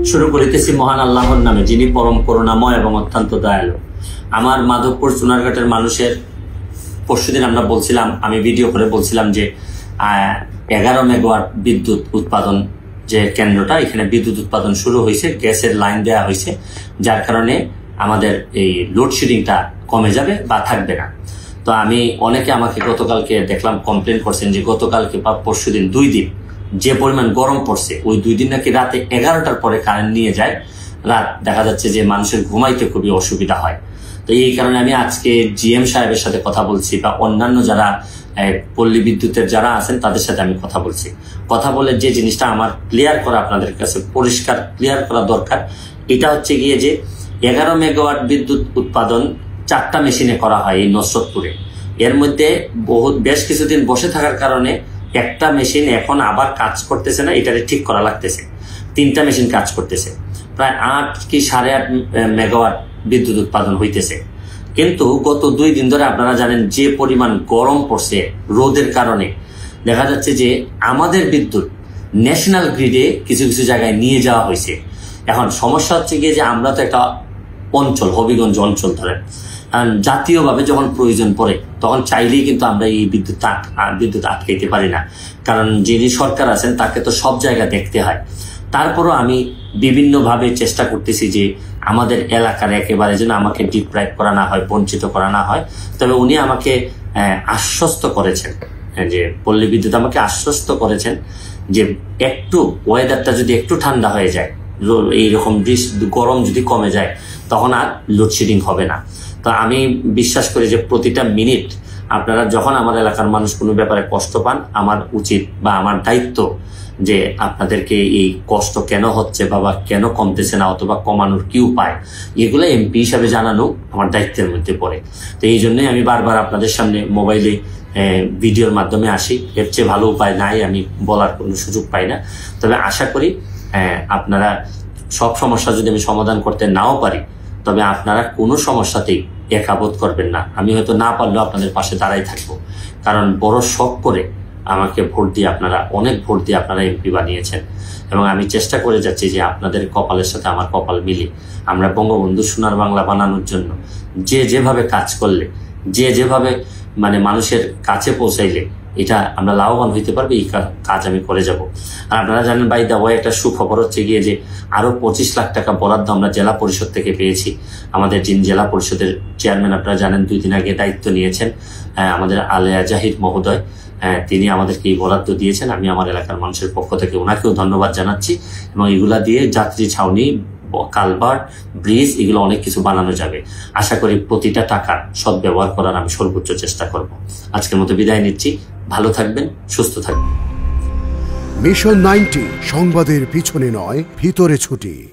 শুরু করিতেছি মহান আল্লাহর নামে, যিনি পরম করুণাময় এবং অত্যন্ত দয়ালু। আমার মাধবপুর চুনারঘাটের মানুষের পরশুদিন আমরা বলছিলাম, আমি ভিডিও করে বলছিলাম যে 11 মেগাওয়াট বিদ্যুৎ উৎপাদন যে কেন্দ্রটা, এখানে বিদ্যুৎ উৎপাদন শুরু হয়েছে, গ্যাসের লাইন দেওয়া হয়েছে, যার কারণে আমাদের এই লোডশেডিংটা কমে যাবে বা থাকবে না। তো আমি অনেকে আমাকে গতকালকে দেখলাম কমপ্লেন করছেন যে গতকালকে বা পরশুদিন 2 দিন যে পরিমাণ গরম পড়ছে, ওই 2 দিন নাকি রাতে 11টার পরে কারেন্ট নিয়ে যায়, রাত দেখা যাচ্ছে যে মানুষের ঘুমাইতে খুবই অসুবিধা হয়। তো এই কারণে আমি আজকে জিএম সাহেবের সাথে কথা বলছি বা অন্যান্য যারা পল্লী বিদ্যুতের যারা আছেন তাদের সাথে আমি কথা বলছি। কথা বলে যে জিনিসটা আমার ক্লিয়ার করা, আপনাদের কাছে পরিষ্কার ক্লিয়ার করা দরকার, এটা হচ্ছে গিয়ে যে 11 মেগাওয়াট বিদ্যুৎ উৎপাদন 4টা মেশিনে করা হয় এই নসরতপুরে। এর মধ্যে বেশ কিছুদিন বসে থাকার কারণে একটা মেশিন এখন আবার কাজ করতেছে না, এটারে ঠিক করা লাগতেছে। 3টা মেশিন কাজ করতেছে, প্রায় 8 কি 8.5 মেগাওয়াট বিদ্যুৎ উৎপাদন হইতেছে। কিন্তু গত 2 দিন ধরে আপনারা জানেন যে পরিমাণ গরম পড়ছে রোদের কারণে, দেখা যাচ্ছে যে আমাদের বিদ্যুৎ ন্যাশনাল গ্রিডে কিছু কিছু জায়গায় নিয়ে যাওয়া হয়েছে। এখন সমস্যা হচ্ছে গিয়ে যে আমরা তো একটা অঞ্চল, হবিগঞ্জ অঞ্চল ধরেন, জাতীয়ভাবে যখন প্রয়োজন পড়ে তখন চাইলেই কিন্তু আমরা এই বিদ্যুৎ আটকাইতে পারি না, কারণ যিনি সরকার আছেন তাকে তো সব জায়গা দেখতে হয়। তারপরও আমি বিভিন্নভাবে চেষ্টা করতেছি যে আমাদের এলাকার একেবারে যেন আমাকে ডিপ্রাইভ করা না হয়, বঞ্চিত করা না হয়। তবে উনি আমাকে আশ্বস্ত করেছেন, যে পল্লী বিদ্যুৎ আমাকে আশ্বস্ত করেছেন যে একটু ওয়েদারটা যদি একটু ঠান্ডা হয়ে যায়, এইরকম গরম যদি কমে যায়, তখন আর লোডশেডিং হবে না। তো আমি বিশ্বাস করি যে প্রতিটা মিনিট আপনারা যখন আমার এলাকার মানুষ কোনো ব্যাপারে কষ্ট পান, আমার উচিত বা আমার দায়িত্ব যে আপনাদেরকে এই কষ্ট কেন হচ্ছে বা কেন কমতেছে না অথবা কমানোর কি উপায়, এগুলো এমপি হিসাবে জানানো আমার দায়িত্বের মধ্যে পড়ে। তো এই জন্যই আমি বারবার আপনাদের সামনে মোবাইলে ভিডিওর মাধ্যমে আসি। এর চেয়ে ভালো উপায় নাই, আমি বলার কোনো সুযোগ পাই না। তবে আশা করি আপনারা সব সমস্যা যদি আমি সমাধান করতে নাও পারি, তবে আপনারা কোনো সমস্যাতেই একাবোধ করবেন না। আমি হয়তো না পারলেও আপনাদের পাশে দাঁড়াই থাকবো, কারণ বড় শখ করে আমাকে ভোট দিয়ে আপনারা, অনেক ভোট দিয়ে আপনারা এমপি বানিয়েছেন, এবং আমি চেষ্টা করে যাচ্ছি যে আপনাদের কপালের সাথে আমার কপাল মিলে আমরা বঙ্গবন্ধু সোনার বাংলা বানানোর জন্য যে যেভাবে কাজ করলে, যে যেভাবে মানে মানুষের কাছে পৌঁছাইলে এটা আমরা লাভবান হইতে পারবে, এই কাজ আমি করে যাব। আর আপনারা জানেন বাই দা ওয়ে একটা সুখবর হচ্ছে গিয়ে যে আরো 25 লাখ টাকা বরাদ্দ আমরা জেলা পরিষদ থেকে পেয়েছি। আমাদের যিনি জেলা পরিষদের চেয়ারম্যান আপনারা জানেন 2 দিন আগে দায়িত্ব নিয়েছেন আমাদের আলেয়া জাহিদ মহোদয়, তিনি আমাদেরকে এই বরাদ্দ দিয়েছেন। আমি আমার এলাকার মানুষের পক্ষ থেকে ওনাকেও ধন্যবাদ জানাচ্ছি, এবং এগুলা দিয়ে যাত্রী ছাউনি, কালভার্ট, ব্রিজ, এগুলো অনেক কিছু বানানো যাবে। আশা করি প্রতিটা টাকার সদ্ব্যবহার করার আমি সর্বোচ্চ চেষ্টা করব। আজকের মতো বিদায় নিচ্ছি, ভালো থাকবেন, সুস্থ থাকবেন। মিশন 90 সংবাদের পিছনে নয়, ভিতরে ছুটি।